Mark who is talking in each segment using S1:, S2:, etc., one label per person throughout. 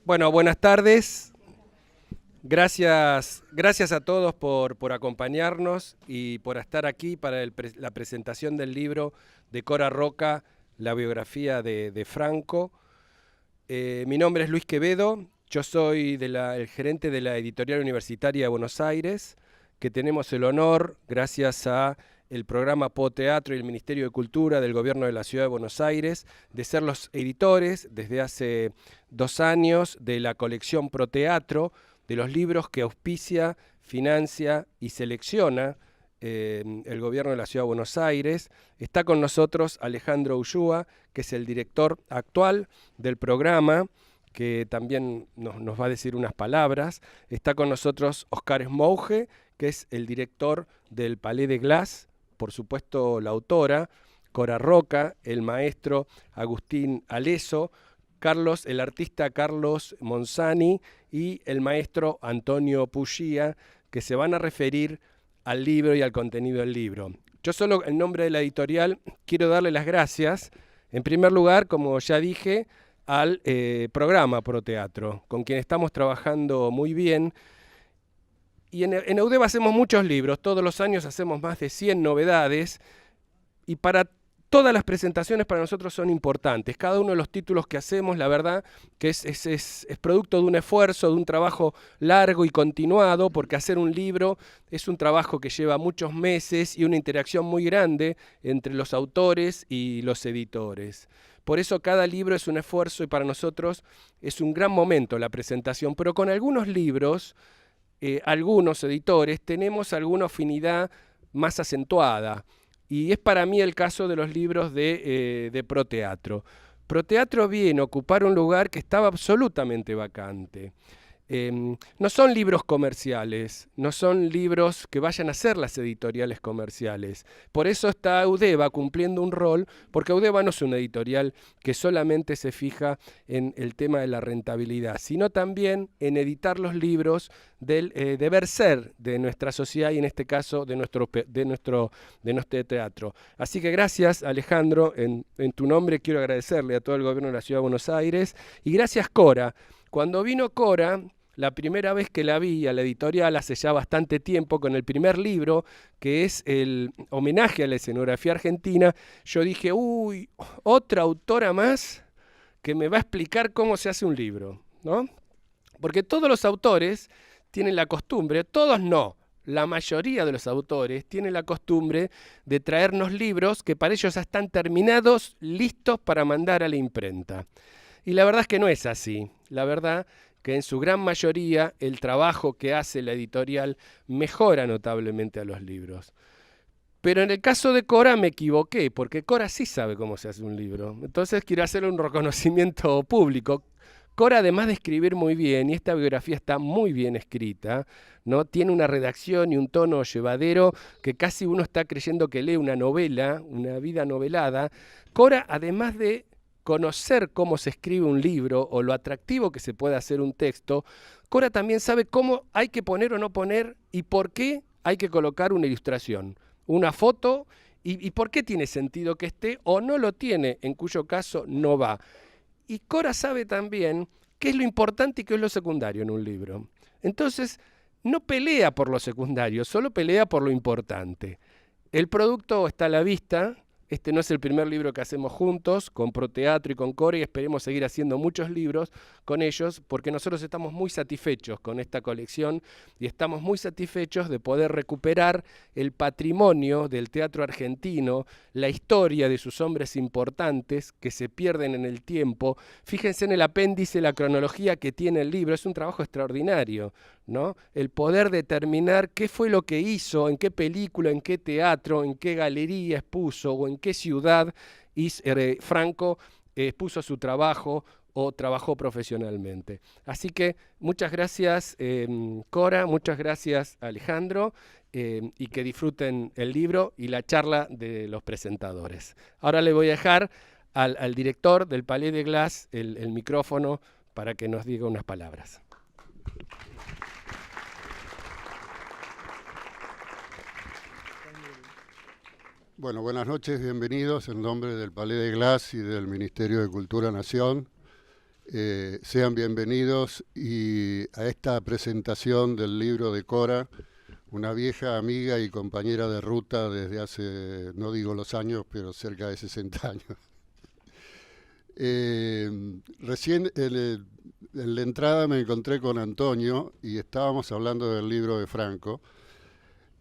S1: Bueno, buenas tardes. Gracias a todos por acompañarnos y por estar aquí para la presentación del libro de Cora Roca, la biografía de Franco. Mi nombre es Luis Quevedo, yo soy el gerente de la Editorial Universitaria de Buenos Aires, que tenemos el honor, gracias a el programa PODEATRO y el Ministerio de Cultura del Gobierno de la Ciudad de Buenos Aires, de ser los editores desde hace 2 años de la colección ProTeatro, de los libros que auspicia, financia y selecciona el Gobierno de la Ciudad de Buenos Aires. Está con nosotros Alejandro Ullúa, que es el director actual del programa, que también nos va a decir unas palabras. Está con nosotros Oscar Smouge, que es el director del Palais de Glass, por supuesto la autora, Cora Roca, el maestro Agustín Aleso, el artista Carlos Monzani y el maestro Antonio Puglia, que se van a referir al libro y al contenido del libro. Yo solo en nombre de la editorial quiero darle las gracias, en primer lugar, como ya dije, al programa ProTeatro, con quien estamos trabajando muy bien. Y en EUDEVA hacemos muchos libros, todos los años hacemos más de 100 novedades, y para todas las presentaciones para nosotros son importantes. Cada uno de los títulos que hacemos, la verdad, que es producto de un esfuerzo, de un trabajo largo y continuado, porque hacer un libro es un trabajo que lleva muchos meses y una interacción muy grande entre los autores y los editores. Por eso cada libro es un esfuerzo y para nosotros es un gran momento la presentación, pero con algunos libros, algunos editores, tenemos alguna afinidad más acentuada. Y es para mí el caso de los libros de ProTeatro. ProTeatro viene a ocupar un lugar que estaba absolutamente vacante. No son libros comerciales, no son libros que vayan a ser las editoriales comerciales. Por eso está EUDEVA cumpliendo un rol, porque EUDEVA no es una editorial que solamente se fija en el tema de la rentabilidad, sino también en editar los libros del deber ser de nuestra sociedad y en este caso de nuestro teatro. Así que gracias, Alejandro, en tu nombre quiero agradecerle a todo el gobierno de la Ciudad de Buenos Aires y gracias, Cora. Cuando vino Cora, la primera vez que la vi a la editorial hace ya bastante tiempo con el primer libro, que es el homenaje a la escenografía argentina, yo dije, uy, otra autora más que me va a explicar cómo se hace un libro, ¿no? Porque todos los autores tienen la costumbre, todos no, la mayoría de los autores tienen la costumbre de traernos libros que para ellos ya están terminados, listos para mandar a la imprenta. Y la verdad es que no es así. La verdad que en su gran mayoría el trabajo que hace la editorial mejora notablemente a los libros. Pero en el caso de Cora me equivoqué, porque Cora sí sabe cómo se hace un libro. Entonces quiero hacerle un reconocimiento público. Cora, además de escribir muy bien, y esta biografía está muy bien escrita, ¿no? Tiene una redacción y un tono llevadero que casi uno está creyendo que lee una novela, una vida novelada. Cora, además de conocer cómo se escribe un libro o lo atractivo que se puede hacer un texto, Cora también sabe cómo hay que poner o no poner y por qué hay que colocar una ilustración, una foto y por qué tiene sentido que esté o no lo tiene, en cuyo caso no va. Y Cora sabe también qué es lo importante y qué es lo secundario en un libro. Entonces, no pelea por lo secundario, solo pelea por lo importante. El producto está a la vista. Este no es el primer libro que hacemos juntos, con ProTeatro y con Cora, y esperemos seguir haciendo muchos libros con ellos, porque nosotros estamos muy satisfechos con esta colección y estamos muy satisfechos de poder recuperar el patrimonio del teatro argentino, la historia de sus hombres importantes que se pierden en el tiempo. Fíjense en el apéndice, la cronología que tiene el libro, es un trabajo extraordinario, ¿no? El poder determinar qué fue lo que hizo, en qué película, en qué teatro, en qué galería expuso o en qué ciudad Franco expuso su trabajo o trabajó profesionalmente. Así que muchas gracias Cora, muchas gracias Alejandro y que disfruten el libro y la charla de los presentadores. Ahora le voy a dejar al director del Palais de Glass el micrófono para que nos diga unas palabras.
S2: Bueno, buenas noches, bienvenidos en nombre del Palais de Glass y del Ministerio de Cultura Nación. Sean bienvenidos a esta presentación del libro de Cora, una vieja amiga y compañera de ruta desde hace, no digo los años, pero cerca de 60 años. Recién en la entrada me encontré con Antonio y estábamos hablando del libro de Franco.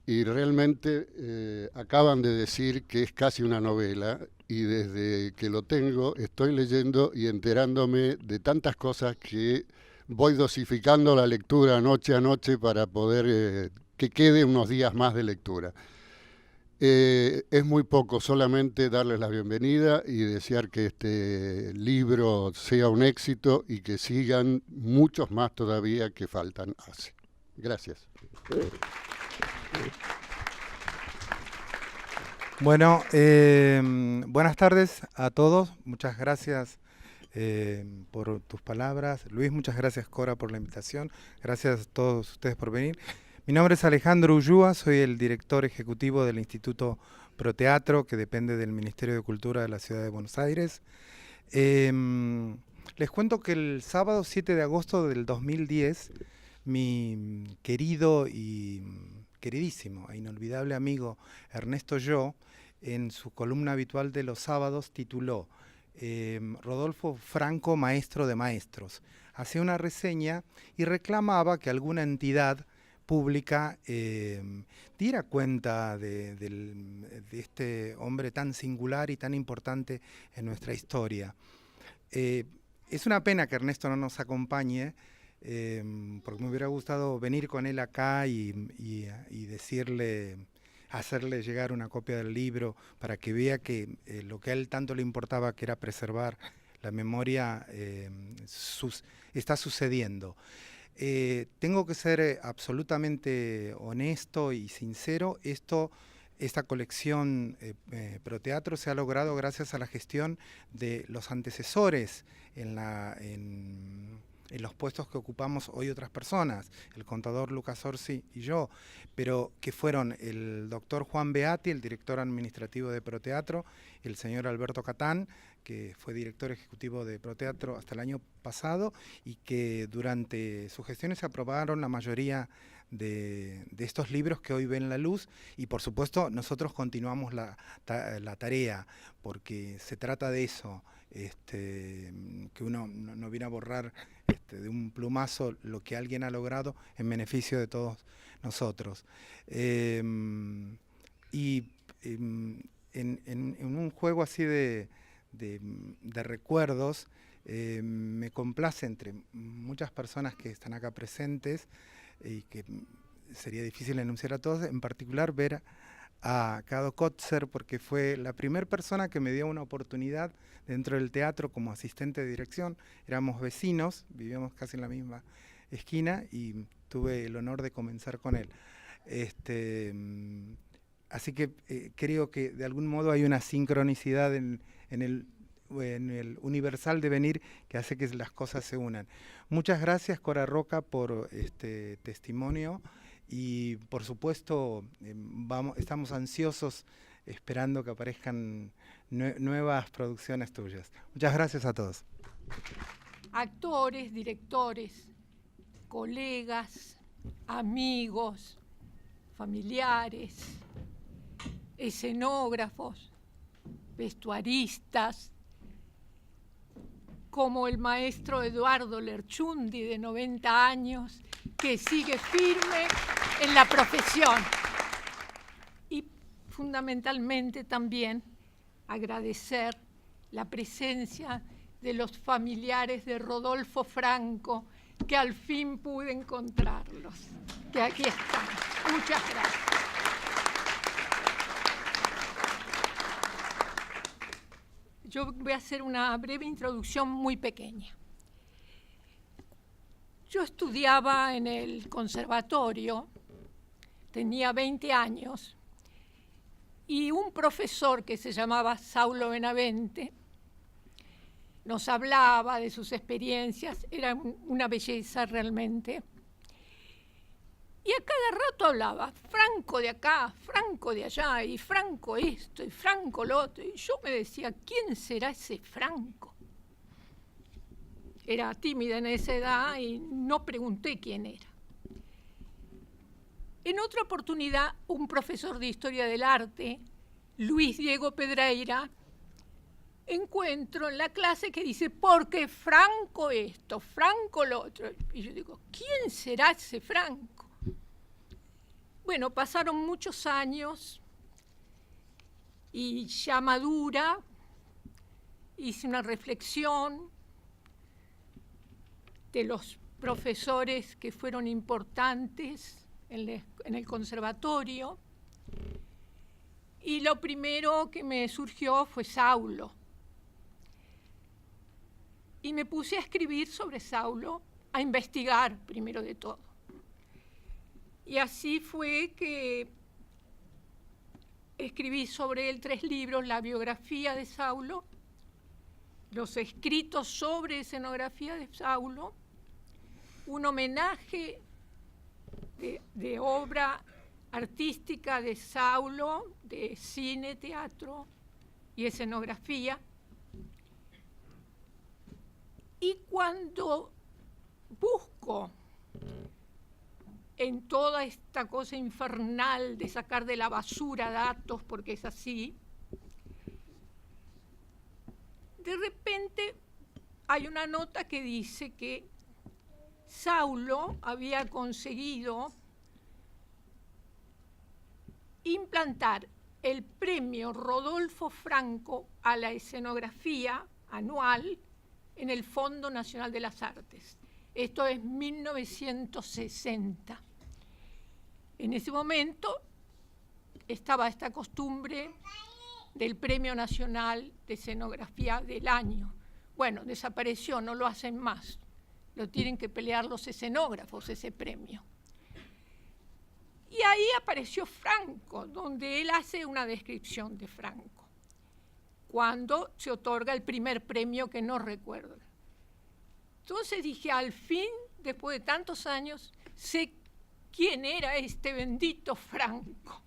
S2: Y realmente acaban de decir que es casi una novela, y desde que lo tengo estoy leyendo y enterándome de tantas cosas que voy dosificando la lectura noche a noche para poder que quede unos días más de lectura. Es muy poco, solamente darles la bienvenida y desear que este libro sea un éxito y que sigan muchos más todavía que faltan. Gracias.
S3: Bueno, buenas tardes a todos. Muchas gracias por tus palabras. Luis, muchas gracias, Cora, por la invitación. Gracias a todos ustedes por venir. Mi nombre es Alejandro Ullúa, soy el director ejecutivo del Instituto Proteatro, que depende del Ministerio de Cultura de la Ciudad de Buenos Aires. Les cuento que el sábado 7 de agosto del 2010, mi querido y queridísimo e inolvidable amigo Ernesto Yo, en su columna habitual de los sábados, tituló Rodolfo Franco, maestro de maestros. Hacía una reseña y reclamaba que alguna entidad pública diera cuenta de este hombre tan singular y tan importante en nuestra historia. Es una pena que Ernesto no nos acompañe, porque me hubiera gustado venir con él acá y decirle, hacerle llegar una copia del libro para que vea que lo que a él tanto le importaba, que era preservar la memoria, está sucediendo. Tengo que ser absolutamente honesto y sincero. Esta colección Proteatro se ha logrado gracias a la gestión de los antecesores en los puestos que ocupamos hoy otras personas, el contador Lucas Orsi y yo, pero que fueron el doctor Juan Beati, el director administrativo de Proteatro, el señor Alberto Catán, que fue director ejecutivo de Proteatro hasta el año pasado, y que durante su gestión se aprobaron la mayoría de estos libros que hoy ven la luz, y por supuesto nosotros continuamos la tarea, porque se trata de eso, que uno no viene a borrar de un plumazo lo que alguien ha logrado en beneficio de todos nosotros. En un juego así de recuerdos, me complace, entre muchas personas que están acá presentes y que sería difícil enunciar a todos, en particular ver a Cado Kotzer, porque fue la primera persona que me dio una oportunidad dentro del teatro como asistente de dirección. Éramos vecinos, vivíamos casi en la misma esquina y tuve el honor de comenzar con él. Así que creo que de algún modo hay una sincronicidad en el universal devenir que hace que las cosas se unan. Muchas gracias, Cora Roca, por este testimonio. Y por supuesto estamos ansiosos esperando que aparezcan nuevas producciones tuyas. Muchas gracias a todos.
S4: Actores, directores, colegas, amigos, familiares, escenógrafos, vestuaristas, como el maestro Eduardo Lerchundi, de 90 años, que sigue firme en la profesión. Y fundamentalmente también agradecer la presencia de los familiares de Rodolfo Franco, que al fin pude encontrarlos, que aquí están. Muchas gracias. Yo voy a hacer una breve introducción muy pequeña. Yo estudiaba en el conservatorio, tenía 20 años, y un profesor que se llamaba Saulo Benavente nos hablaba de sus experiencias, era una belleza realmente. Y a cada rato hablaba, Franco de acá, Franco de allá, y Franco esto, y Franco lo otro. Y yo me decía, ¿quién será ese Franco? era tímida en esa edad y no pregunté quién era. En otra oportunidad, un profesor de Historia del Arte, Luis Diego Pedreira, encuentro en la clase que dice, porque Franco esto, Franco lo otro. Y yo digo, ¿quién será ese Franco? Bueno, pasaron muchos años y ya madura hice una reflexión de los profesores que fueron importantes en el conservatorio, y lo primero que me surgió fue Saulo. Y me puse a escribir sobre Saulo, a investigar primero de todo. Y así fue que escribí sobre él 3 libros: la biografía de Saulo, los escritos sobre escenografía de Saulo, un homenaje de obra artística de Saulo, de cine, teatro y escenografía. Y cuando busco en toda esta cosa infernal de sacar de la basura datos, porque es así, de repente hay una nota que dice que Saulo había conseguido implantar el premio Rodolfo Franco a la escenografía anual en el Fondo Nacional de las Artes. Esto es 1960. En ese momento estaba esta costumbre del Premio Nacional de Escenografía del año. Bueno, desapareció, no lo hacen más. Lo tienen que pelear los escenógrafos, ese premio. Y ahí apareció Franco, donde él hace una descripción de Franco, cuando se otorga el primer premio que no recuerdo. Entonces dije, al fin, después de tantos años, sé quién era este bendito Franco.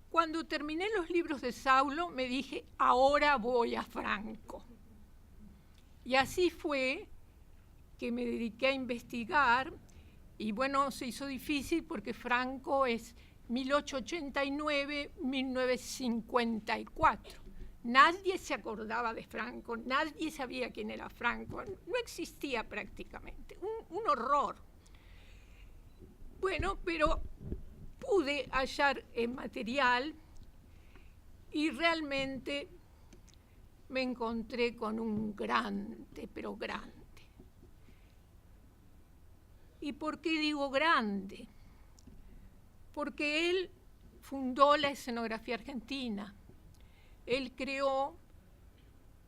S4: Cuando terminé los libros de Saulo, me dije, ahora voy a Franco. Y así fue que me dediqué a investigar, y bueno, se hizo difícil porque Franco es 1889-1954. Nadie se acordaba de Franco, nadie sabía quién era Franco, no existía prácticamente, un horror. Bueno, pero pude hallar material y realmente me encontré con un grande, pero grande. ¿Y por qué digo grande? Porque él fundó la escenografía argentina. Él creó,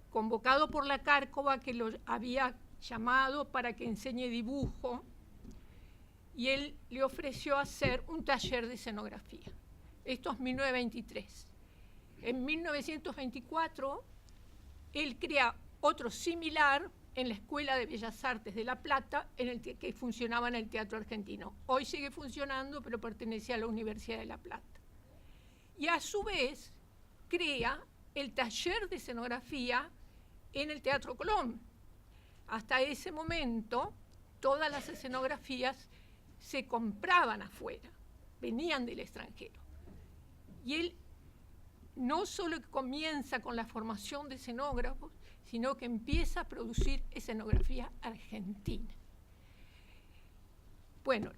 S4: convocado por la Cárcova, que lo había llamado para que enseñe dibujo, y él le ofreció hacer un taller de escenografía. Esto es 1923. En 1924, él crea otro similar en la Escuela de Bellas Artes de La Plata, que funcionaba en el Teatro Argentino. Hoy sigue funcionando, pero pertenece a la Universidad de La Plata. Y a su vez, crea el taller de escenografía en el Teatro Colón. Hasta ese momento, todas las escenografías se compraban afuera, venían del extranjero. Y él no solo comienza con la formación de escenógrafos, sino que empieza a producir escenografía argentina. Bueno,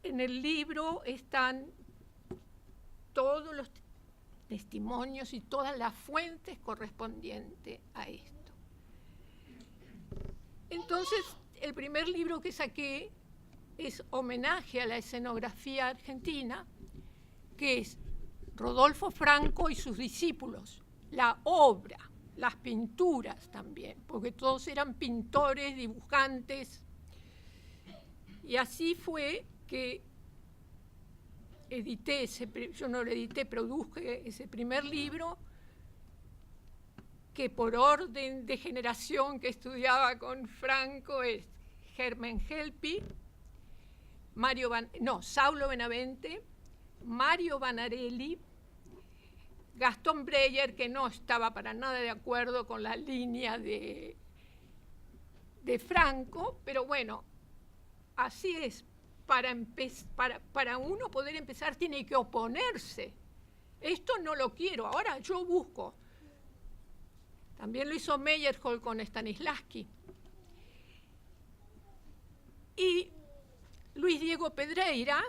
S4: en el libro están todos los testimonios y todas las fuentes correspondientes a esto. Entonces, el primer libro que saqué es homenaje a la escenografía argentina, que es Rodolfo Franco y sus discípulos, la obra, las pinturas también, porque todos eran pintores, dibujantes. Y así fue que edité yo no lo edité, produje ese primer libro, que por orden de generación que estudiaba con Franco es Germán Helpi, Saulo Benavente, Mario Banarelli, Gastón Breyer, que no estaba para nada de acuerdo con la línea de Franco, pero bueno, así es. Para uno poder empezar tiene que oponerse. Esto no lo quiero, ahora yo busco. También lo hizo Meyerhold con Stanislavski. Y Luis Diego Pedreira,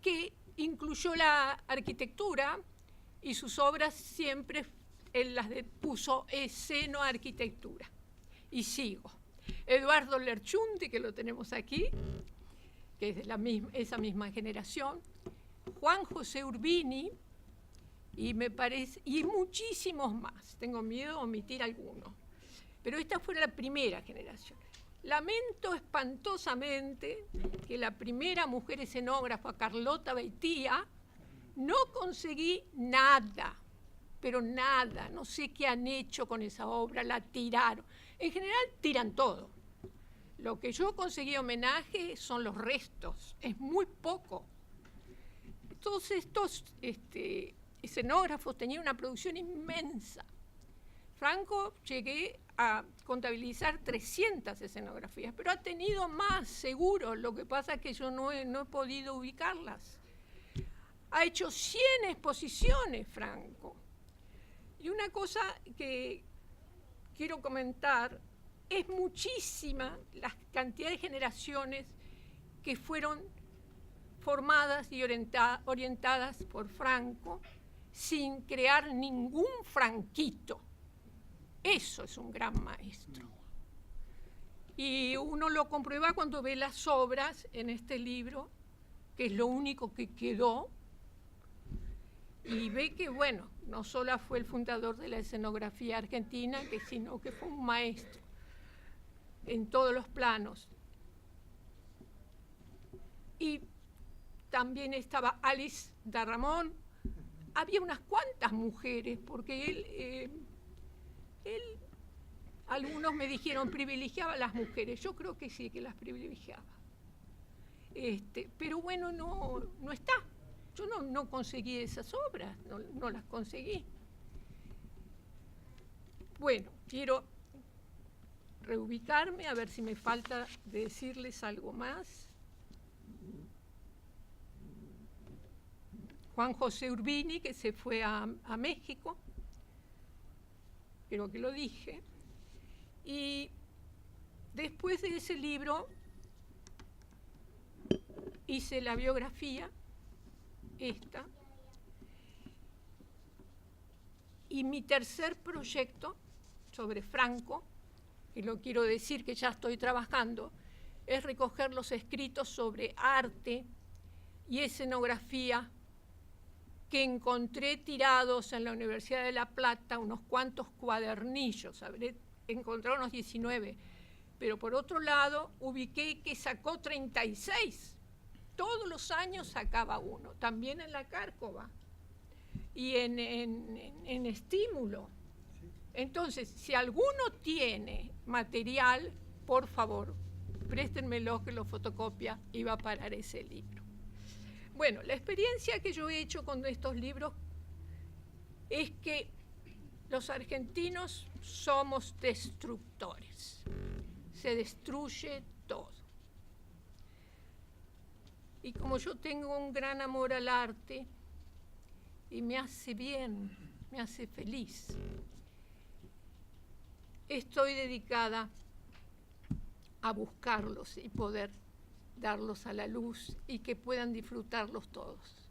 S4: que incluyó la arquitectura y sus obras siempre él las puso escenoarquitectura. Y sigo. Eduardo Lerchundi, que lo tenemos aquí, que es de esa misma generación. Juan José Urbini, y muchísimos más. Tengo miedo de omitir algunos. Pero esta fue la primera generación. Lamento espantosamente que la primera mujer escenógrafa, Carlota Beitía, no conseguí nada, pero nada. No sé qué han hecho con esa obra, la tiraron. En general tiran todo. Lo que yo conseguí homenaje son los restos, es muy poco. Todos estos escenógrafos tenían una producción inmensa. Franco llegué a contabilizar 300 escenografías, pero ha tenido más, seguro. Lo que pasa es que yo no he podido ubicarlas. Ha hecho 100 exposiciones, Franco. Y una cosa que quiero comentar, es muchísima la cantidad de generaciones que fueron formadas y orientadas por Franco sin crear ningún franquito. Eso es un gran maestro. Y uno lo comprueba cuando ve las obras en este libro, que es lo único que quedó, y ve que, bueno, no solo fue el fundador de la escenografía argentina, sino que fue un maestro en todos los planos. Y también estaba Alice Darramón. Había unas cuantas mujeres, porque él, algunos me dijeron, privilegiaba a las mujeres. Yo creo que sí, que las privilegiaba. Pero bueno, no está. Yo no conseguí esas obras, no las conseguí. Bueno, quiero reubicarme, a ver si me falta decirles algo más. Juan José Urbini, que se fue a México, creo que lo dije, y después de ese libro hice la biografía, esta, y mi tercer proyecto sobre Franco, y lo quiero decir que ya estoy trabajando, es recoger los escritos sobre arte y escenografía que encontré tirados en la Universidad de La Plata, unos cuantos cuadernillos, habré encontrado unos 19, pero por otro lado ubiqué que sacó 36. Todos los años sacaba uno, también en la Cárcova y en Estímulo. Entonces, si alguno tiene material, por favor, préstenmelo que lo fotocopia y va a parar ese libro. Bueno, la experiencia que yo he hecho con estos libros es que los argentinos somos destructores. Se destruye todo. Y como yo tengo un gran amor al arte y me hace bien, me hace feliz, estoy dedicada a buscarlos y poder darlos a la luz y que puedan disfrutarlos todos.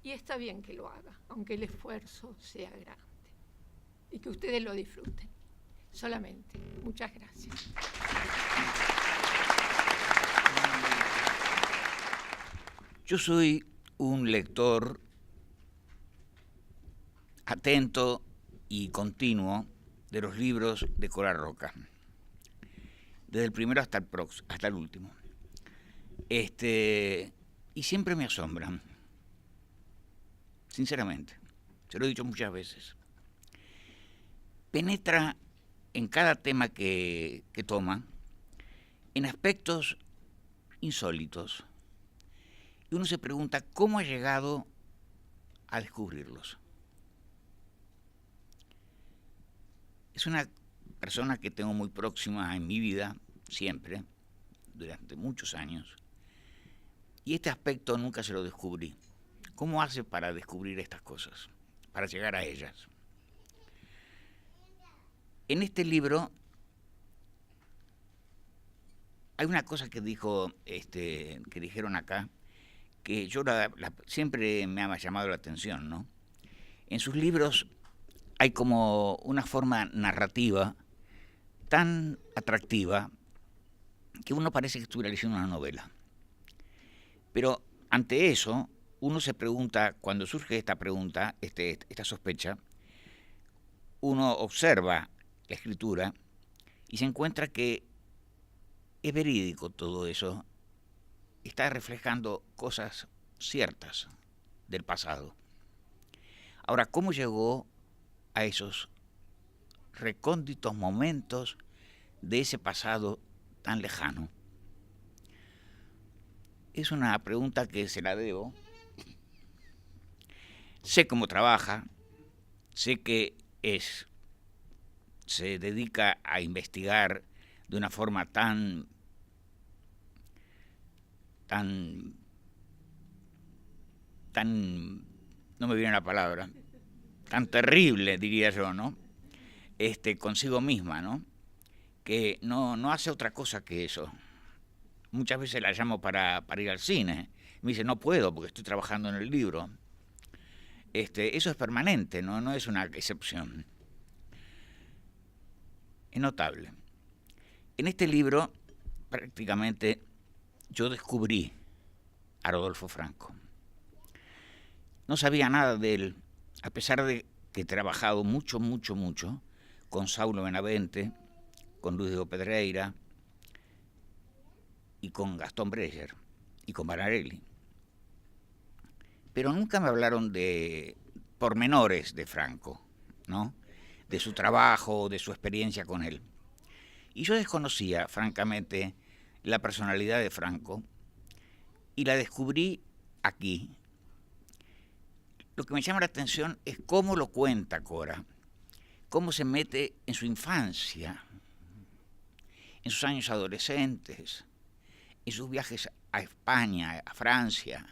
S4: Y está bien que lo haga, aunque el esfuerzo sea grande. Y que ustedes lo disfruten. Solamente. Muchas gracias.
S5: Yo soy un lector atento y continuo de los libros de Cora Roca, desde el primero hasta el último. Y siempre me asombran, sinceramente, se lo he dicho muchas veces. Penetra en cada tema que toma, en aspectos insólitos, y uno se pregunta cómo ha llegado a descubrirlos. Es una persona que tengo muy próxima en mi vida, siempre, durante muchos años, y este aspecto nunca se lo descubrí. ¿Cómo hace para descubrir estas cosas, para llegar a ellas? En este libro hay una cosa que que dijeron acá, que yo siempre me ha llamado la atención, ¿no? En sus libros hay como una forma narrativa tan atractiva que uno parece que estuviera leyendo una novela. Pero ante eso, uno se pregunta, cuando surge esta pregunta, esta sospecha, uno observa la escritura y se encuentra que es verídico todo eso, está reflejando cosas ciertas del pasado. Ahora, ¿cómo llegó a esos recónditos momentos de ese pasado tan lejano? Es una pregunta que se la debo. Sé cómo trabaja, sé que se dedica a investigar de una forma tan no me viene la palabra, tan terrible, diría yo, ¿no? Consigo misma, ¿no? Que no hace otra cosa que eso. Muchas veces la llamo para ir al cine. Me dice, no puedo porque estoy trabajando en el libro. Eso es permanente, no es una excepción. Es notable. En este libro, prácticamente, yo descubrí a Rodolfo Franco. No sabía nada de él, a pesar de que he trabajado mucho con Saulo Benavente, con Luis Diego Pedreira y con Gastón Breyer y con Banarelli. Pero nunca me hablaron de pormenores de Franco, ¿no? De su trabajo, de su experiencia con él. Y yo desconocía, francamente, la personalidad de Franco y la descubrí aquí. Lo que me llama la atención es cómo lo cuenta Cora, cómo se mete en su infancia, en sus años adolescentes, en sus viajes a España, a Francia,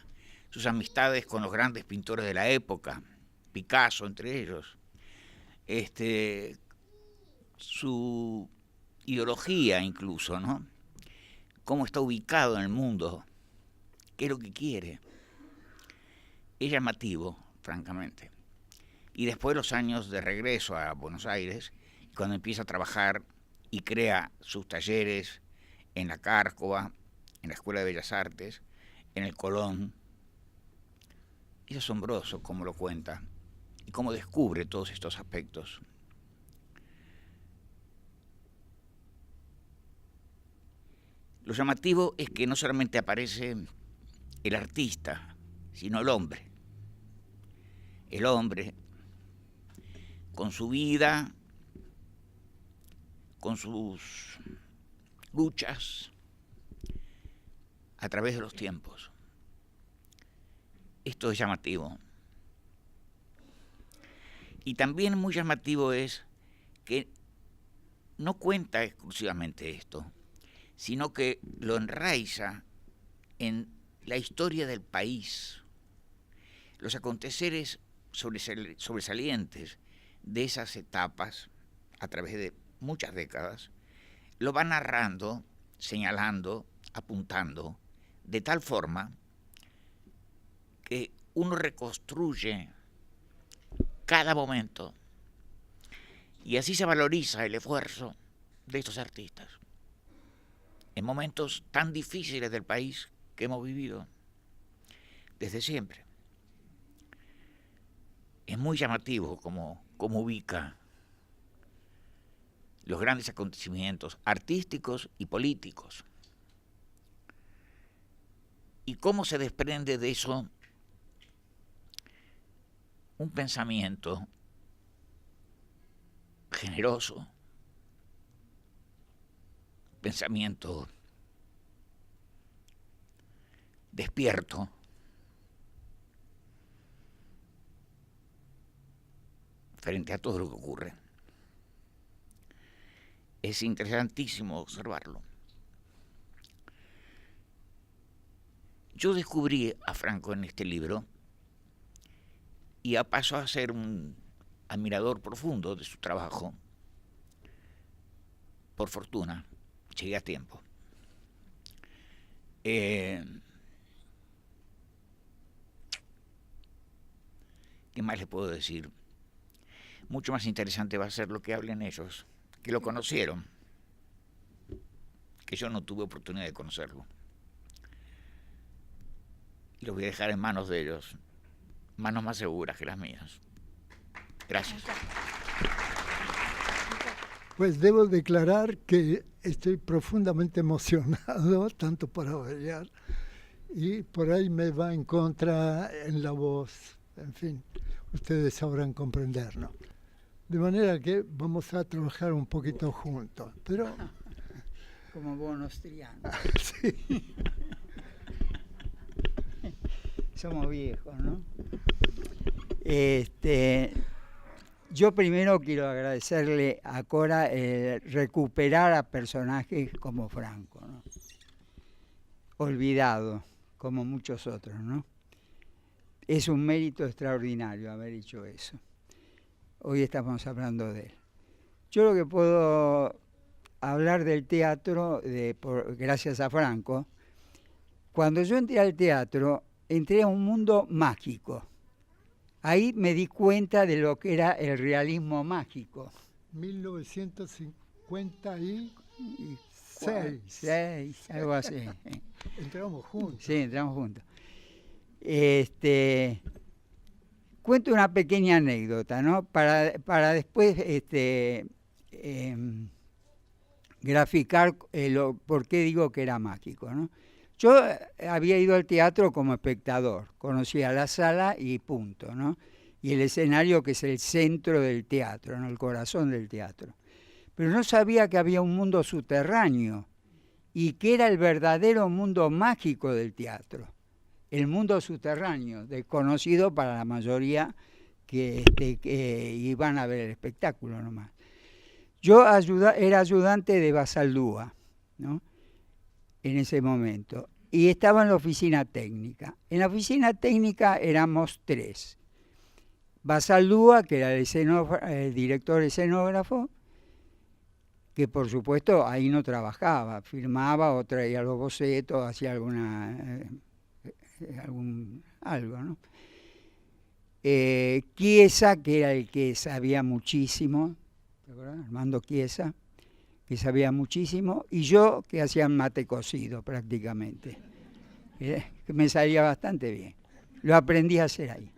S5: sus amistades con los grandes pintores de la época, Picasso entre ellos, su ideología incluso, ¿no? Cómo está ubicado en el mundo, qué es lo que quiere. Es llamativo, francamente. Y después los años de regreso a Buenos Aires, cuando empieza a trabajar y crea sus talleres en la Cárcova, en la Escuela de Bellas Artes, en el Colón. Es asombroso cómo lo cuenta y cómo descubre todos estos aspectos. Lo llamativo es que no solamente aparece el artista, sino el hombre. El hombre, con su vida, con sus luchas, a través de los tiempos. Esto es llamativo. Y también muy llamativo es que no cuenta exclusivamente esto, sino que lo enraiza en la historia del país, los aconteceres sobresalientes de esas etapas, a través de muchas décadas, lo va narrando, señalando, apuntando, de tal forma que uno reconstruye cada momento y así se valoriza el esfuerzo de estos artistas en momentos tan difíciles del país que hemos vivido desde siempre. Es muy llamativo cómo ubica los grandes acontecimientos artísticos y políticos y cómo se desprende de eso un pensamiento generoso, pensamiento despierto, frente a todo lo que ocurre. es interesantísimo observarlo. Yo descubrí a Franco en este libro y pasó a ser un admirador profundo de su trabajo. Por fortuna, llegué a tiempo. ¿Qué más les puedo decir? Mucho más interesante va a ser lo que hablen ellos, que lo conocieron, que yo no tuve oportunidad de conocerlo. Y los voy a dejar en manos de ellos, manos más seguras que las mías. Gracias.
S6: Pues debo declarar que estoy profundamente emocionado, tanto para variar, y por ahí me va en contra en la voz. En fin, ustedes sabrán comprenderlo. De manera que vamos a trabajar un poquito juntos, pero...
S7: Como buenos trianos.
S6: Sí.
S7: Somos viejos, ¿no? Yo primero quiero agradecerle a Cora recuperar a personajes como Franco, ¿no? Olvidado, como muchos otros, ¿no? Es un mérito extraordinario haber hecho eso. Hoy estamos hablando de él. Yo lo que puedo hablar del teatro, gracias a Franco, cuando yo entré al teatro, entré a un mundo mágico. Ahí me di cuenta de lo que era el realismo mágico.
S6: 1956.
S7: Algo así.
S6: Entramos juntos.
S7: Sí, entramos juntos. Cuento una pequeña anécdota, ¿no? Para después graficar por qué digo que era mágico, ¿no? Yo había ido al teatro como espectador, conocía la sala y punto, ¿no? Y el escenario, que es el centro del teatro, ¿no? El corazón del teatro. Pero no sabía que había un mundo subterráneo y que era el verdadero mundo mágico del teatro. El mundo subterráneo, desconocido para la mayoría que iban a ver el espectáculo nomás. Yo era ayudante de Basaldúa, ¿no? En ese momento, y estaba en la oficina técnica. En la oficina técnica éramos 3. Basaldúa, que era el director escenógrafo, que por supuesto ahí no trabajaba, firmaba o traía los bocetos, hacía algo, ¿no? Chiesa, que era el que sabía muchísimo, ¿te acuerdas? Armando Chiesa, que sabía muchísimo, y yo que hacía mate cocido prácticamente, que me salía bastante bien. Lo aprendí a hacer ahí.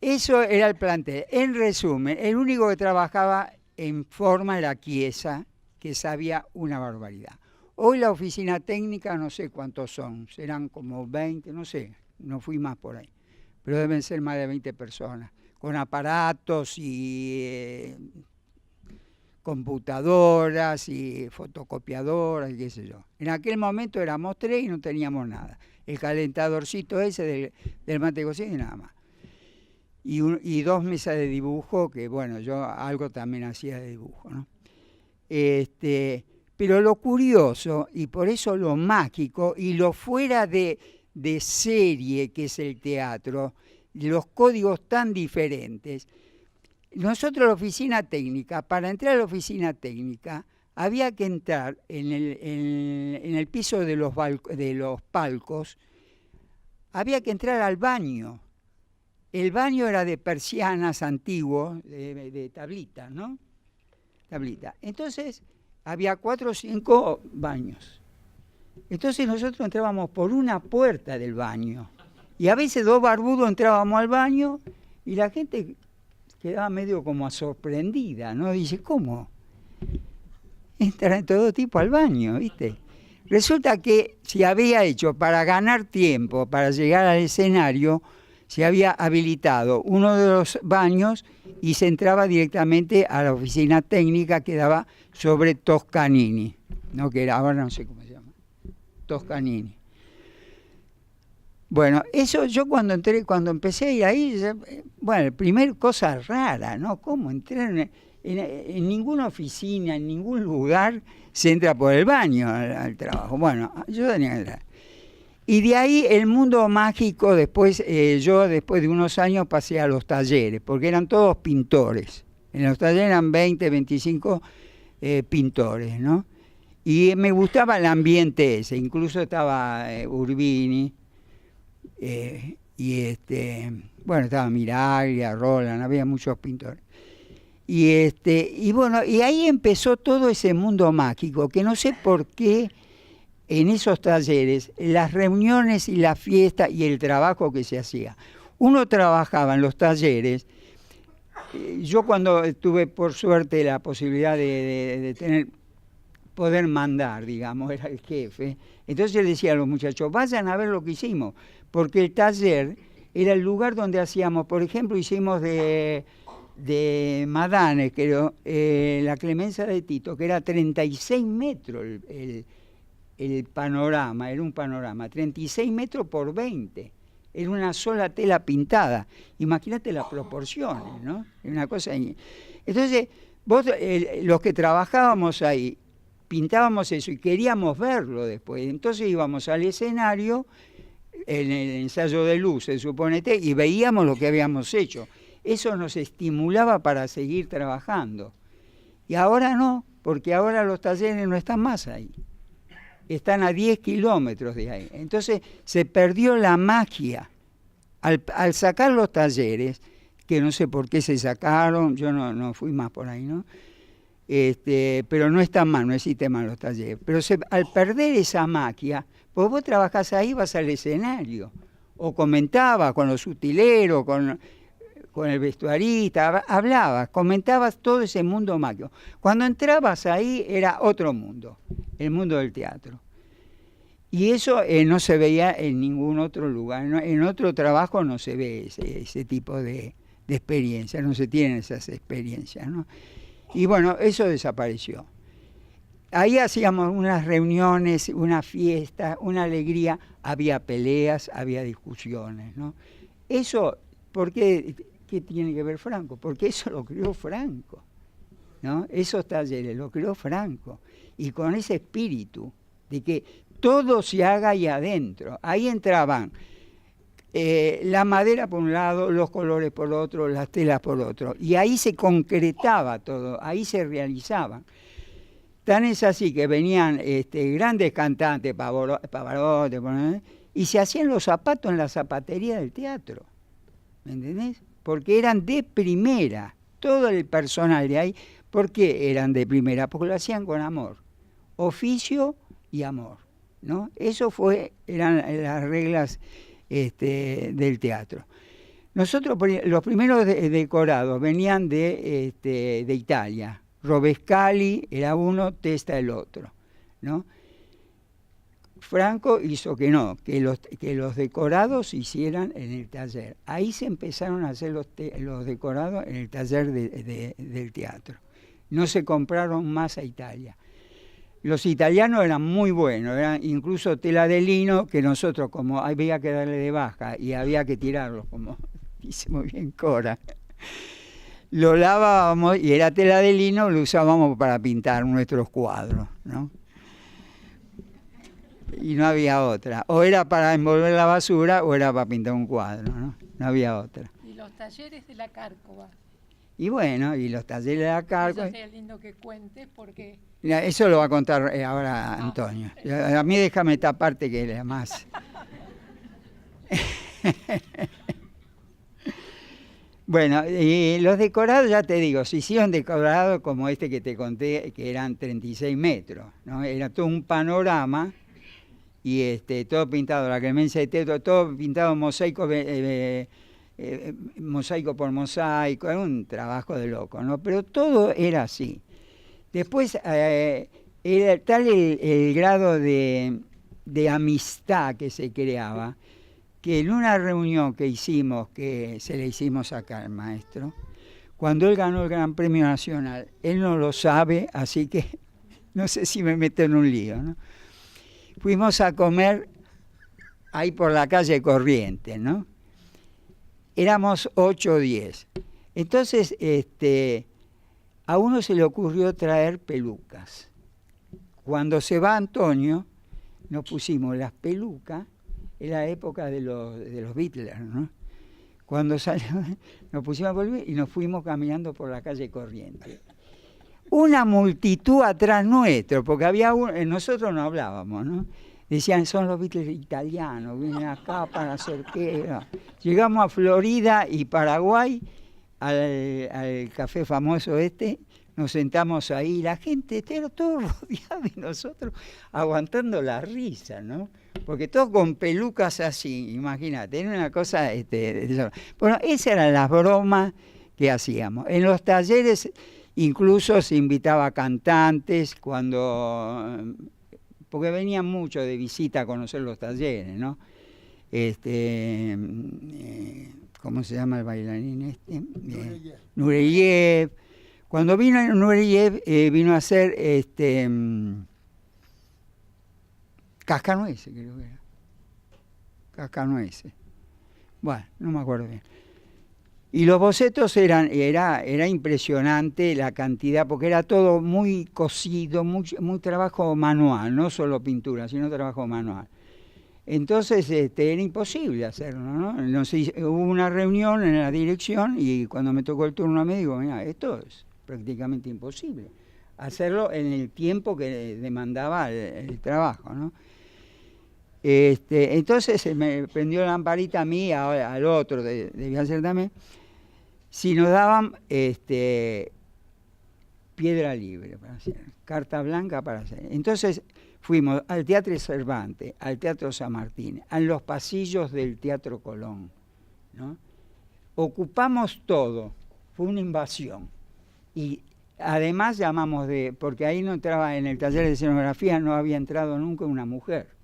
S7: Eso era el plantel. En resumen, el único que trabajaba en forma era Chiesa, que sabía una barbaridad. Hoy la oficina técnica no sé cuántos son, serán como 20, no sé, no fui más por ahí, pero deben ser más de 20 personas, con aparatos y computadoras y fotocopiadoras y qué sé yo. En aquel momento éramos 3 y no teníamos nada. El calentadorcito ese del mate cocido y nada más. Y 2 mesas de dibujo, que bueno, yo algo también hacía de dibujo, ¿no? Pero lo curioso, y por eso lo mágico, y lo fuera de serie que es el teatro, los códigos tan diferentes. Nosotros la oficina técnica, para entrar a la oficina técnica, había que entrar en el piso de los palcos, había que entrar al baño. El baño era de persianas antiguos, de tablitas, ¿no? Tablita. Entonces, había 4 o 5 baños. Entonces nosotros entrábamos por una puerta del baño. Y a veces 2 barbudos entrábamos al baño y la gente quedaba medio como sorprendida, ¿no? Dice, ¿cómo? Entran todo tipo al baño, ¿viste? Resulta que se había hecho, para ganar tiempo, para llegar al escenario, se había habilitado uno de los baños y se entraba directamente a la oficina técnica que daba sobre Toscanini, ¿no? Que era, ahora no sé cómo se llama, Toscanini. Bueno, eso yo cuando empecé a ir ahí, bueno, primer cosa rara, ¿no? ¿Cómo entrar en ninguna oficina, en ningún lugar se entra por el baño al trabajo. Bueno, yo tenía que entrar. Y de ahí el mundo mágico, después yo después de unos años pasé a los talleres, porque eran todos pintores. En los talleres eran 20, 25 pintores, ¿no? Y me gustaba el ambiente ese, incluso estaba Urbini, y bueno, estaba Miraglia, Roland, había muchos pintores. Y bueno, y ahí empezó todo ese mundo mágico, que no sé por qué en esos talleres, las reuniones y la fiesta y el trabajo que se hacía. Uno trabajaba en los talleres. Yo cuando tuve por suerte la posibilidad de poder mandar, digamos, era el jefe, entonces le decía a los muchachos, vayan a ver lo que hicimos, porque el taller era el lugar donde hacíamos, por ejemplo, hicimos de Madane, creo, la Clemencia de Tito, que era 36 metros el panorama, era un panorama, 36 metros por 20. Era una sola tela pintada. Imagínate las proporciones, ¿no? Es una cosa. Entonces, los que trabajábamos ahí, pintábamos eso y queríamos verlo después. Entonces íbamos al escenario, en el ensayo de luces, suponete, y veíamos lo que habíamos hecho. Eso nos estimulaba para seguir trabajando. Y ahora no, porque ahora los talleres no están más ahí. Están a 10 kilómetros de ahí. Entonces se perdió la magia. Al sacar los talleres, que no sé por qué se sacaron, yo no fui más por ahí, ¿no? Pero no están más, no existen más los talleres. Pero al perder esa magia, pues vos trabajás ahí, vas al escenario, o comentabas con los utileros, con el vestuarista, hablabas, comentabas todo ese mundo mágico. Cuando entrabas ahí era otro mundo, el mundo del teatro. Y eso no se veía en ningún otro lugar, ¿no? En otro trabajo no se ve ese tipo de experiencias, no se tienen esas experiencias, ¿no? Y bueno, eso desapareció. Ahí hacíamos unas reuniones, una fiesta, una alegría, había peleas, había discusiones, ¿no? Eso, ¿por qué? ¿Qué tiene que ver Franco? Porque eso lo creó Franco, ¿no? Esos talleres lo creó Franco. Y con ese espíritu de que todo se haga ahí adentro. Ahí entraban la madera por un lado, los colores por otro, las telas por otro. Y ahí se concretaba todo, ahí se realizaban. Tan es así que venían grandes cantantes, Pavarotti, y se hacían los zapatos en la zapatería del teatro. ¿Me entendés? Porque eran de primera, todo el personal de ahí. ¿Por qué eran de primera? Porque lo hacían con amor, oficio y amor, ¿no? Eso eran las reglas del teatro. Nosotros, los primeros decorados venían de Italia. Robescali era uno, Testa el otro, ¿no? Franco hizo que los decorados se hicieran en el taller. Ahí se empezaron a hacer los decorados en el taller del teatro. No se compraron más a Italia. Los italianos eran muy buenos, eran incluso tela de lino, que nosotros, como había que darle de baja y había que tirarlos, como dice muy bien Cora, lo lavábamos y era tela de lino, lo usábamos para pintar nuestros cuadros, ¿no? Y no había otra. O era para envolver la basura o era para pintar un cuadro, ¿no? No había otra.
S4: Y los talleres de la Cárcova.
S7: Y bueno, y los talleres de la Cárcova.
S4: Eso sería lindo que cuentes porque...
S7: Mira, eso lo va a contar ahora Antonio. A mí déjame esta parte que es la más... Bueno, y los decorados, ya te digo, se hicieron decorados como este que te conté, que eran 36 metros, ¿no? Era todo un panorama y todo pintado, la Clemencia de Tito, todo pintado mosaico, mosaico por mosaico, era un trabajo de loco, ¿no? Pero todo era así. Después, era tal el grado de amistad que se creaba, que en una reunión que hicimos, que se le hicimos acá al maestro, cuando él ganó el Gran Premio Nacional, él no lo sabe, así que no sé si me meto en un lío, ¿no? Fuimos a comer ahí por la calle Corrientes, ¿no? Éramos 8 o 10. Entonces, a uno se le ocurrió traer pelucas. Cuando se va Antonio, nos pusimos las pelucas, en la época de los Beatles, ¿no? Cuando salió, nos pusimos a volver y nos fuimos caminando por la calle Corrientes. Una multitud atrás nuestro, porque había nosotros no hablábamos, ¿no? Decían, son los Beatles italianos, vienen acá para hacer qué. Llegamos a Florida y Paraguay, al café famoso nos sentamos ahí, la gente era todo rodeado y nosotros aguantando la risa, ¿no? Porque todos con pelucas así, imagínate, era una cosa... Bueno, esas eran las bromas que hacíamos. En los talleres incluso se invitaba a cantantes porque venían mucho de visita a conocer los talleres, ¿no? ¿Cómo se llama el bailarín Nureyev. Cuando vino Nureyev, vino a hacer Cascanueces, creo que era. Cascanueces. Bueno, no me acuerdo bien. Y los bocetos era impresionante la cantidad, porque era todo muy cosido, muy trabajo manual, no solo pintura, sino trabajo manual. Entonces era imposible hacerlo, ¿no? Hubo una reunión en la dirección y cuando me tocó el turno me digo, mira, esto es prácticamente imposible hacerlo en el tiempo que demandaba el trabajo, ¿no? Entonces se me prendió la lamparita a mí, al otro, debía ser también, si nos daban piedra libre para hacer, carta blanca para hacer. Entonces fuimos al Teatro Cervantes, al Teatro San Martín, a los pasillos del Teatro Colón, ¿no? Ocupamos todo, fue una invasión. Y además llamamos porque ahí no entraba, en el taller de escenografía no había entrado nunca una mujer.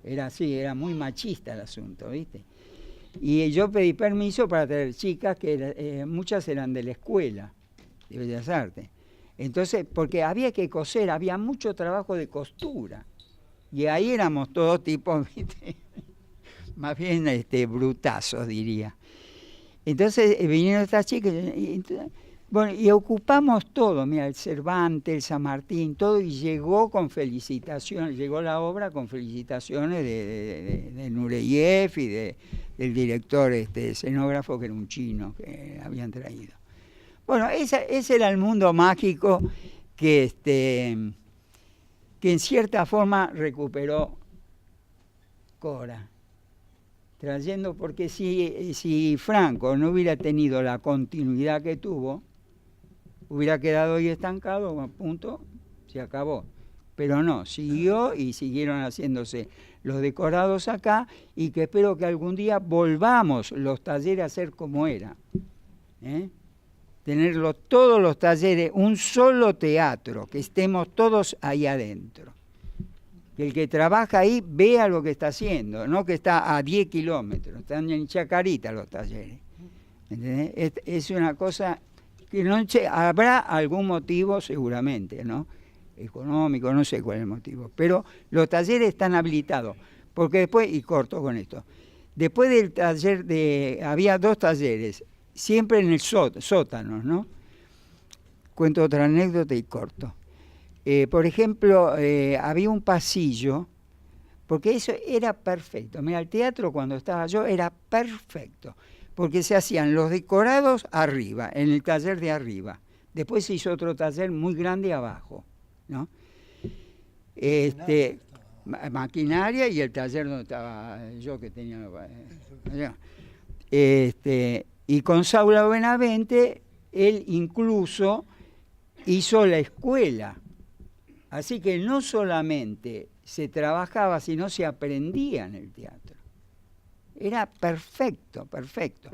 S7: Era así, era muy machista el asunto, ¿viste? Y yo pedí permiso para traer chicas, que muchas eran de la escuela de Bellas Artes. Entonces, porque había que coser, había mucho trabajo de costura. Y ahí éramos todos tipos, ¿viste? Más bien brutazos, diría. Entonces vinieron estas chicas, y ocupamos todo, mira, el Cervantes, el San Martín, todo, y llegó con felicitaciones, llegó la obra con felicitaciones de Nureyev y del director escenógrafo, que era un chino que habían traído. Bueno, ese era el mundo mágico que en cierta forma recuperó Cora, trayendo, porque si Franco no hubiera tenido la continuidad que tuvo, hubiera quedado ahí estancado, a punto, se acabó. Pero no, siguió y siguieron haciéndose los decorados acá, y que espero que algún día volvamos los talleres a ser como era. Tenerlo todos los talleres, un solo teatro, que estemos todos ahí adentro. Que el que trabaja ahí vea lo que está haciendo, no que está a 10 kilómetros, están en Chacarita los talleres. ¿Entendés? Es una cosa que no habrá algún motivo seguramente, ¿no? Económico, no sé cuál es el motivo, pero los talleres están habilitados, porque después, y corto con esto, después del taller había 2 talleres, siempre en el sótano, ¿no? Cuento otra anécdota y corto. Por ejemplo, había un pasillo, porque eso era perfecto. Mira, el teatro cuando estaba yo era perfecto, porque se hacían los decorados arriba, en el taller de arriba. Después se hizo otro taller muy grande abajo, ¿no? Maquinaria y el taller donde estaba yo, que tenía... y con Saulo Benavente, él incluso hizo la escuela. Así que no solamente se trabajaba, sino se aprendía en el teatro. Era perfecto, perfecto.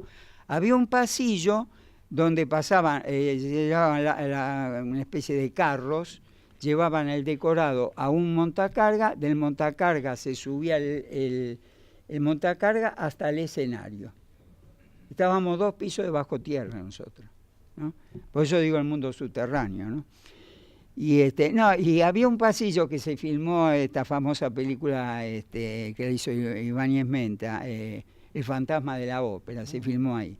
S7: Había un pasillo donde pasaban, llevaban una especie de carros, llevaban el decorado a un montacarga, del montacarga se subía el montacarga hasta el escenario. Estábamos 2 pisos de bajo tierra nosotros, ¿no? Por eso digo el mundo subterráneo, ¿no? Y y había un pasillo que se filmó, esta famosa película que hizo Ibáñez Menta, El fantasma de la ópera, se filmó ahí.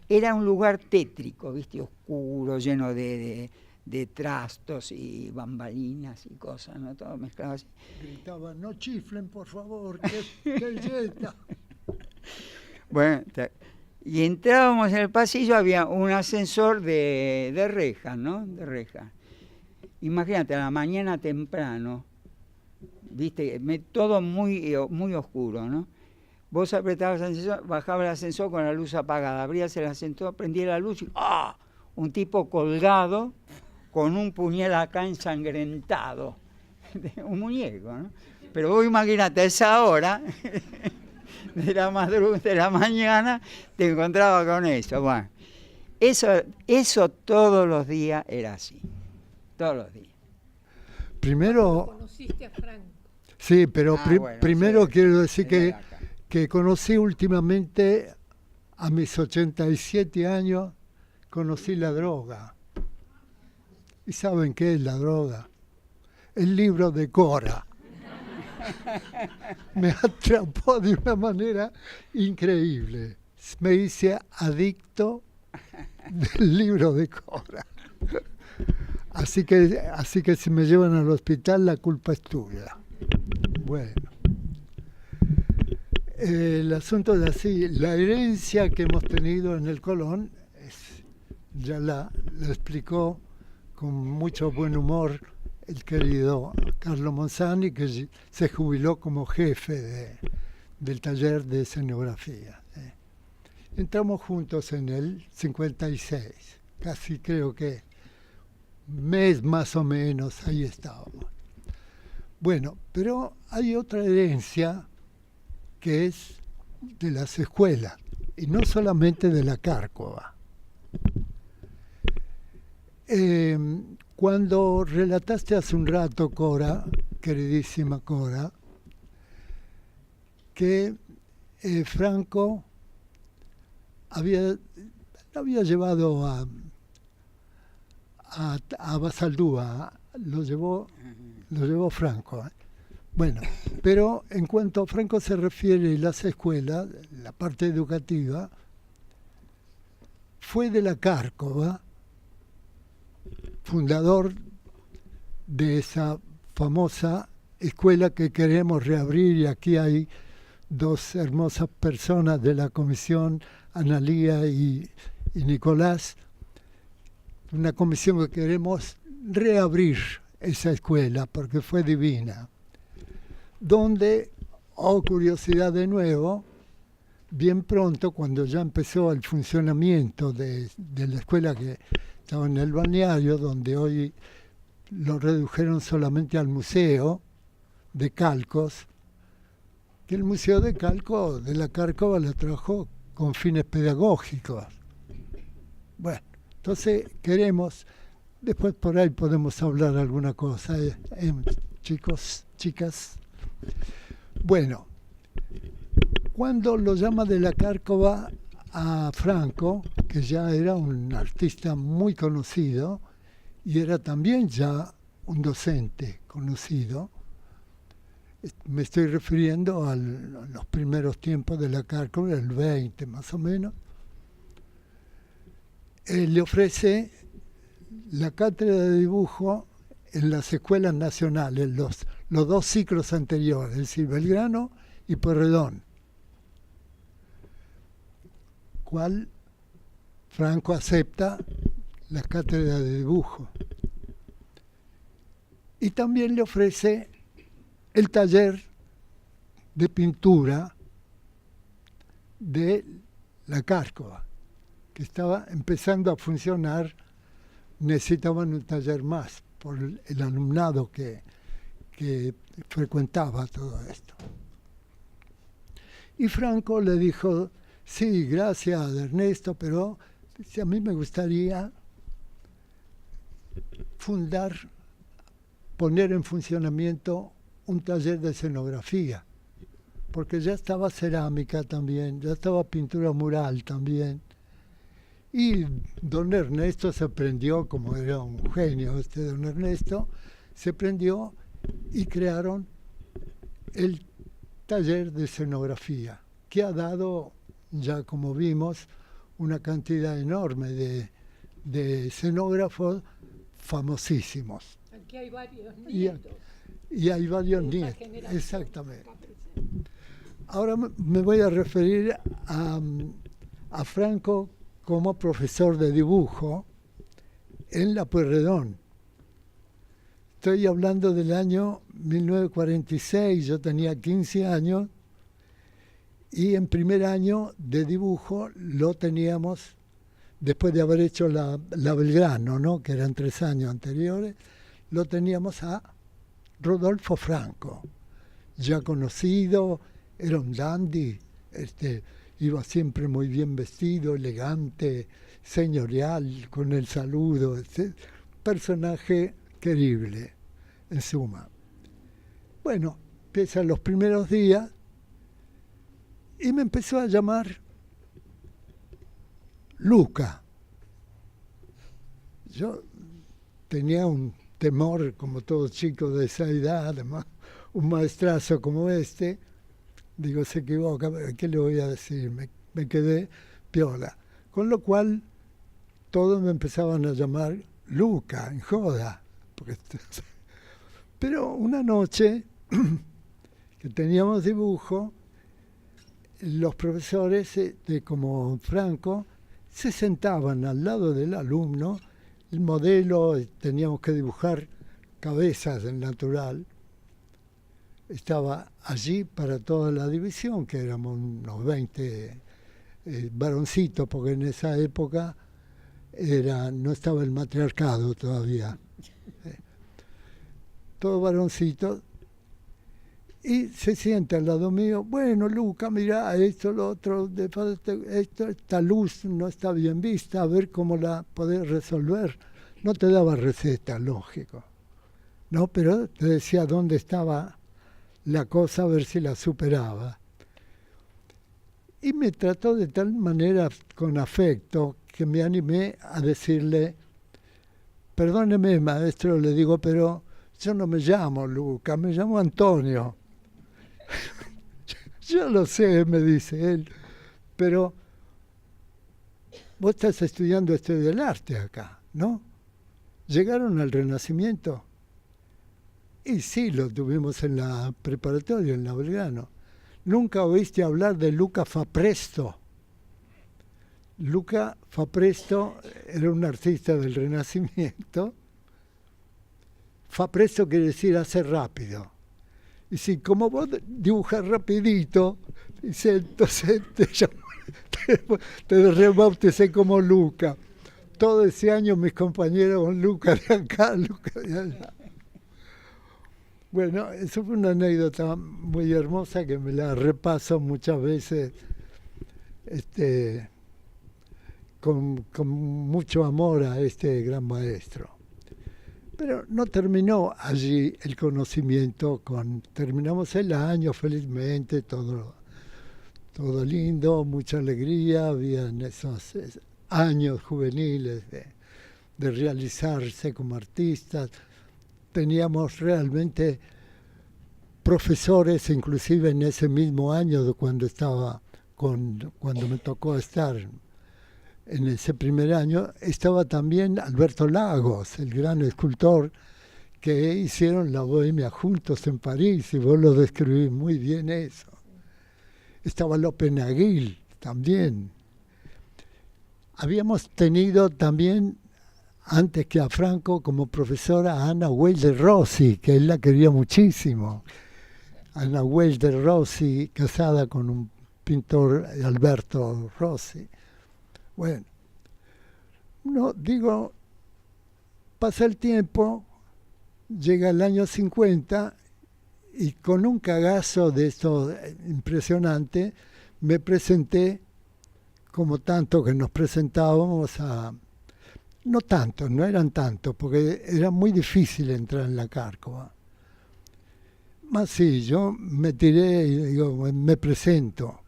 S7: era un lugar tétrico, ¿viste? Oscuro, lleno de trastos y bambalinas y cosas, ¿no? Todo mezclado así.
S6: Gritaba, no chiflen, por favor, qué belleza.
S7: Bueno, y entrábamos en el pasillo, había un ascensor de rejas, ¿no? De rejas. Imagínate, a la mañana temprano, ¿viste? Todo muy oscuro, ¿no? Vos apretabas el ascensor, bajaba el ascensor con la luz apagada, abrías el ascensor, prendía la luz y ¡ah! Un tipo colgado con un puñal acá ensangrentado. Un muñeco, ¿no? Pero vos imagínate, a esa hora de la mañana te encontraba con eso. Bueno, eso todos los días era así. Todos los días.
S6: Primero...
S4: ¿Conociste a Franco?
S6: Sí, pero
S7: Bueno,
S6: primero
S7: sí,
S6: quiero decir
S7: era acá.
S6: que conocí últimamente, a mis 87 años, conocí la droga. ¿Y saben qué es la droga? El libro de Cora. Me atrapó de una manera increíble. Me hice adicto del libro de Cora. Así que si me llevan al hospital, la culpa es tuya. Bueno. El asunto es así. La herencia que hemos tenido en el Colón, ya la explicó con mucho buen humor el querido Carlo Monzani, que se jubiló como jefe del taller de escenografía. Entramos juntos en el 56, casi creo que mes más o menos, ahí estábamos. Bueno, pero hay otra herencia que es de las escuelas, y no solamente de la Cárcova. Cuando relataste hace un rato, Cora, queridísima Cora, que Franco lo había llevado a Basaldúa, lo llevó Franco. Bueno, pero en cuanto a Franco se refiere a las escuelas, la parte educativa, fue de la Cárcova, fundador de esa famosa escuela que queremos reabrir, y aquí hay dos hermosas personas de la comisión, Analía y Nicolás, una comisión que queremos reabrir esa escuela porque fue divina, donde, oh curiosidad de nuevo, bien pronto, cuando ya empezó el funcionamiento de la escuela que estaba en el balneario, donde hoy lo redujeron solamente al museo de calcos, que el museo de calco de la Cárcova lo trajo con fines pedagógicos. Bueno, entonces queremos, después por ahí podemos hablar alguna cosa, chicos, chicas. Bueno, cuando lo llama de la Cárcova a Franco, que ya era un artista muy conocido y era también ya un docente conocido, me estoy refiriendo a los primeros tiempos de la Cárcova, el 20 más o menos, le ofrece la cátedra de dibujo en las escuelas nacionales, los dos ciclos anteriores, es decir, Belgrano y Pueyrredón, cual Franco acepta la cátedra de dibujo. Y también le ofrece el taller de pintura de la Cárcova, que estaba empezando a funcionar. Necesitaban un taller más por el alumnado que frecuentaba todo esto. Y Franco le dijo, sí, gracias Ernesto, pero a mí me gustaría poner en funcionamiento un taller de escenografía, porque ya estaba cerámica también, ya estaba pintura mural también. Y don Ernesto se prendió, como era un genio don Ernesto, se prendió y crearon el taller de escenografía, que ha dado, ya como vimos, una cantidad enorme de escenógrafos famosísimos.
S4: Aquí hay varios nietos.
S6: Y hay varios
S4: de esa
S6: nietos,
S4: generación
S6: exactamente.
S4: acá presentes.
S6: Ahora me voy a referir a Franco como profesor de dibujo en La Pueyrredón. Estoy hablando del año 1946, yo tenía 15 años y en primer año de dibujo lo teníamos, después de haber hecho la Belgrano, ¿no?, que eran 3 años anteriores, lo teníamos a Rodolfo Franco, ya conocido, era un dandy, iba siempre muy bien vestido, elegante, señorial, con el saludo, personaje querible, en suma. Bueno, empiezan los primeros días y me empezó a llamar Luca. Yo tenía un temor, como todo chico de esa edad, además, un maestrazo como este, digo, se equivoca, ¿qué le voy a decir? Me quedé piola. Con lo cual, todos me empezaban a llamar Luca, en joda. Pero una noche que teníamos dibujo, los profesores, como Franco, se sentaban al lado del alumno, el modelo, teníamos que dibujar cabezas en natural, estaba allí para toda la división, que éramos unos 20 varoncitos, porque en esa época no estaba el matriarcado todavía. Todos varoncitos. Y se sienta al lado mío, bueno, Luca, mira, esto, lo otro, esta luz no está bien vista, a ver cómo la podés resolver. No te daba receta, lógico, ¿no? Pero te decía dónde estaba la cosa, a ver si la superaba. Y me trató de tal manera, con afecto, que me animé a decirle, perdóneme, maestro, le digo, pero yo no me llamo Luca, me llamo Antonio. Yo lo sé, me dice él, pero vos estás estudiando historia del arte acá, ¿no? ¿Llegaron al Renacimiento? Y sí, lo tuvimos en la preparatoria, en la Belgrano. ¿Nunca oíste hablar de Luca Fapresto? Luca Fapresto era un artista del Renacimiento. Fapresto quiere decir hacer rápido. Y si como vos dibujas rapidito, dice, entonces te rebauticé como Luca. Todo ese año mis compañeros con Luca de acá, Luca de allá. Bueno, eso fue una anécdota muy hermosa que me la repaso muchas veces con mucho amor a este gran maestro. Pero no terminó allí el conocimiento, terminamos el año felizmente, todo lindo, mucha alegría, había en esos años juveniles de realizarse como artistas. Teníamos realmente profesores, inclusive en ese mismo año cuando me tocó estar en ese primer año, estaba también Alberto Lagos, el gran escultor, que hicieron la Bohemia juntos en París, y vos lo describís muy bien eso. Estaba López Naguil también. Habíamos tenido también, antes que a Franco, como profesora a Ana Güell de Rossi, que él la quería muchísimo. Ana Güell de Rossi, casada con un pintor, Alberto Rossi. Bueno, no, digo, pasa el tiempo, llega el año 50 y con un cagazo de esto impresionante me presenté, como tanto que nos presentábamos no tanto, no eran tantos, porque era muy difícil entrar en la Cárcova. Más sí, yo me tiré y digo, me presento,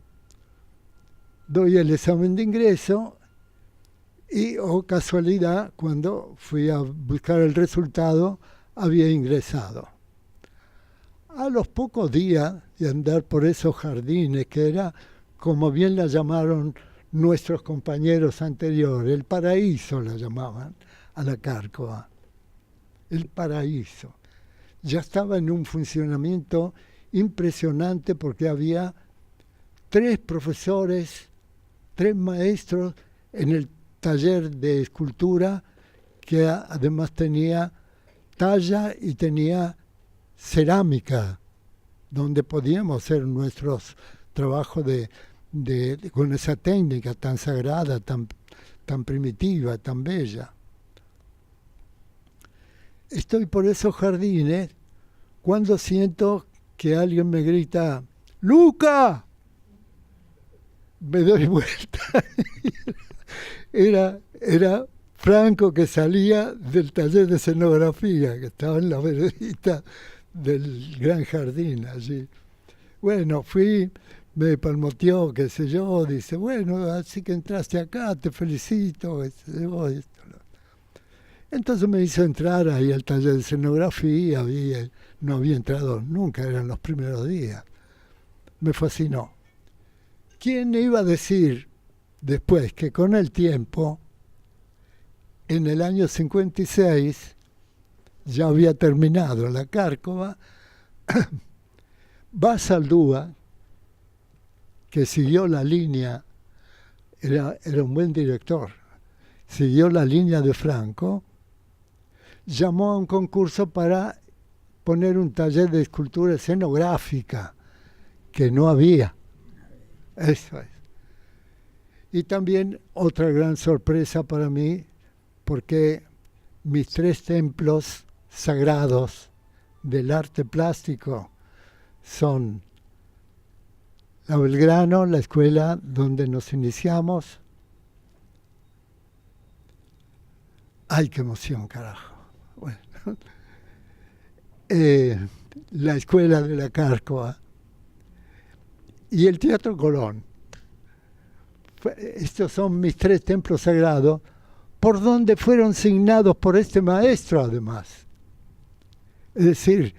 S6: doy el examen de ingreso y, casualidad, cuando fui a buscar el resultado, había ingresado. A los pocos días de andar por esos jardines, que era, como bien la llamaron nuestros compañeros anteriores. El paraíso la llamaban a la Cárcova. El paraíso. Ya estaba en un funcionamiento impresionante porque había 3 profesores, 3 maestros en el taller de escultura, que además tenía talla y tenía cerámica, donde podíamos hacer nuestros trabajos con esa técnica tan sagrada, tan primitiva, tan bella. Estoy por esos jardines cuando siento que alguien me grita, ¡Luca! Me doy vuelta. Era Franco, que salía del taller de escenografía, que estaba en la veredita del gran jardín allí. Bueno, fui, me palmoteó, qué sé yo, dice, bueno, así que entraste acá, te felicito, qué sé yo, esto. Entonces me hizo entrar ahí al taller de escenografía, no había entrado nunca, eran los primeros días. Me fascinó. ¿Quién iba a decir después que con el tiempo, en el año 56, ya había terminado la Cárcova, Basaldúa, que siguió la línea, era un buen director, siguió la línea de Franco, llamó a un concurso para poner un taller de escultura escenográfica, que no había. Eso es. Y también otra gran sorpresa para mí, porque mis 3 templos sagrados del arte plástico son la Belgrano, la escuela donde nos iniciamos. ¡Ay, qué emoción, carajo! Bueno, la escuela de la Cárcova y el Teatro Colón. Estos son mis 3 templos sagrados, por donde fueron signados por este maestro, además. Es decir,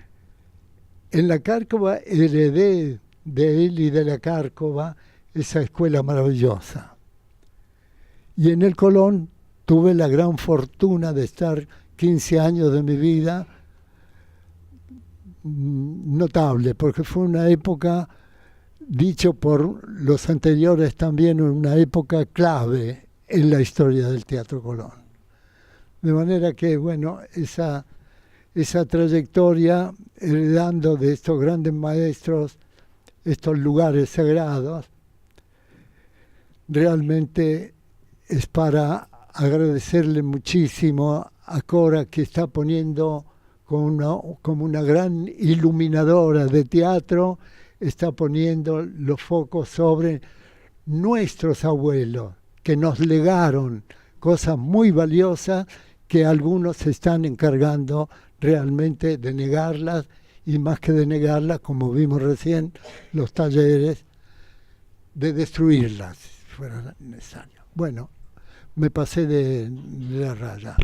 S6: en la Cárcova heredé de él y de la Cárcova esa escuela maravillosa. Y en el Colón tuve la gran fortuna de estar 15 años de mi vida, notable, porque fue una época, dicho por los anteriores también, una época clave en la historia del Teatro Colón. De manera que, bueno, esa trayectoria, heredando de estos grandes maestros, estos lugares sagrados, realmente es para agradecerle muchísimo a Cora, que está poniendo como una gran iluminadora de teatro, está poniendo los focos sobre nuestros abuelos, que nos legaron cosas muy valiosas que algunos se están encargando realmente de negarlas, y más que de negarlas, como vimos recién, los talleres, de destruirlas, si fuera necesario. Bueno, me pasé de la raya.